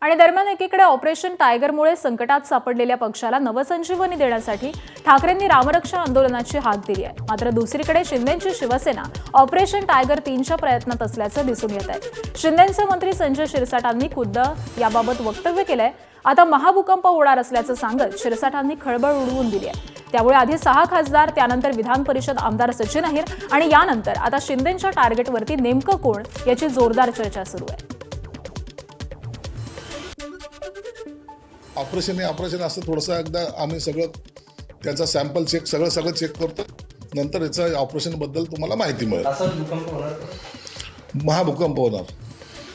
आणि दरम्यान एकीकडे ऑपरेशन टायगरमुळे संकटात सापडलेल्या पक्षाला नवसंजीवनी देण्यासाठी ठाकरेंनी रामरक्षा आंदोलनाची हाक दिली आहे। मात्र दुसरीकडे शिंदेची शिवसेना ऑपरेशन टायगर 3च्या प्रयत्नात असल्याचं दिसून येत आहे। शिंदेचे मंत्री संजय शिरसाटांनी खुद्द याबाबत वक्तव्य केलंय। आता महाभूकंप होणार असल्याचं सांगत शिरसाटांनी खळबळ उडवून दिली आहे। त्यामुळे आधी 6 खासदार, त्यानंतर विधान परिषद आमदार सचिन अहिर आणि यानंतर आता शिंदेच्या टार्गेटवरती नेमकं कोण याची जोरदार चर्चा सुरू आहे। ऑपरेशन असं थोडंसं एकदा आम्ही सगळं त्याचा सॅम्पल चेक सगळं चेक करतो, नंतर याचं ऑपरेशनबद्दल तुम्हाला माहिती मिळेल। महाभूकंप होणार।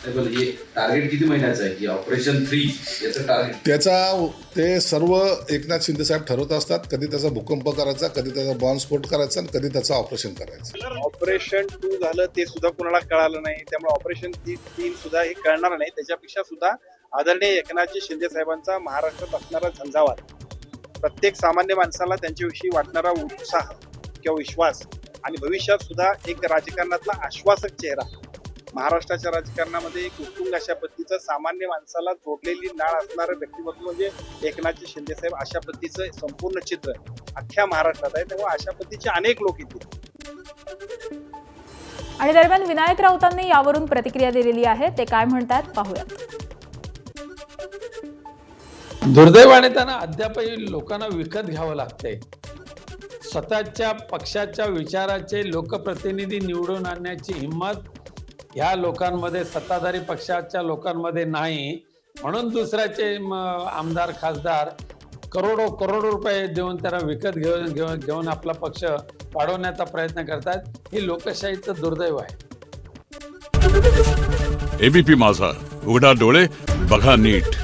टार्गेट किती महिन्याचं आहे की ऑपरेशन 3 याचं टार्गेट? त्याचा ते सर्व एकनाथ शिंदे साहेब ठरवत असतात, कधी त्याचा भूकंप करायचा, कधी त्याचा बॉम्बस्फोट करायचा आणि कधी त्याचं ऑपरेशन करायचं। ऑपरेशन 2 झालं ते सुद्धा कुणाला कळालं नाही, त्यामुळे ऑपरेशन 3 सुद्धा हे कळणार नाही। त्याच्यापेक्षा सुद्धा आदरणीय एकनाथजी शिंदे साहेबांचा महाराष्ट्रात असणारा झंझावात, प्रत्येक सामान्य माणसाला त्यांच्याविषयी वाटणारा उत्साह किंवा विश्वास आणि भविष्यात सुद्धा एक राजकारणातला आश्वासक चेहरा, महाराष्ट्राच्या राजकारणामध्ये एक उत्तुंग अशा पद्धतीचं सामान्य माणसाला जोडलेली नाळ असणारं व्यक्तिमत्व म्हणजे एकनाथजी शिंदे साहेब। अशा पद्धतीचं संपूर्ण चित्र अख्ख्या महाराष्ट्रात आहे, त्यामुळे अशा पद्धतीचे अनेक लोक येतील। आणि दरम्यान विनायक राऊतांनी यावरून प्रतिक्रिया दिलेली आहे, ते काय म्हणतात पाहूयात। दुर्दैवाने त्यांना अद्यापही लोकांना विकत घ्यावं लागतंय। स्वतःच्या पक्षाच्या विचाराचे लोकप्रतिनिधी निवडून आणण्याची हिंमत ह्या लोकांमध्ये, सत्ताधारी पक्षाच्या लोकांमध्ये नाही, म्हणून दुसऱ्याचे आमदार खासदार करोडो रुपये देऊन त्यांना विकत घेऊन आपला पक्ष वाढवण्याचा प्रयत्न करतात। ही लोकशाहीचं दुर्दैव आहे। एबीपी माझा, उघडा डोळे बघा नीट।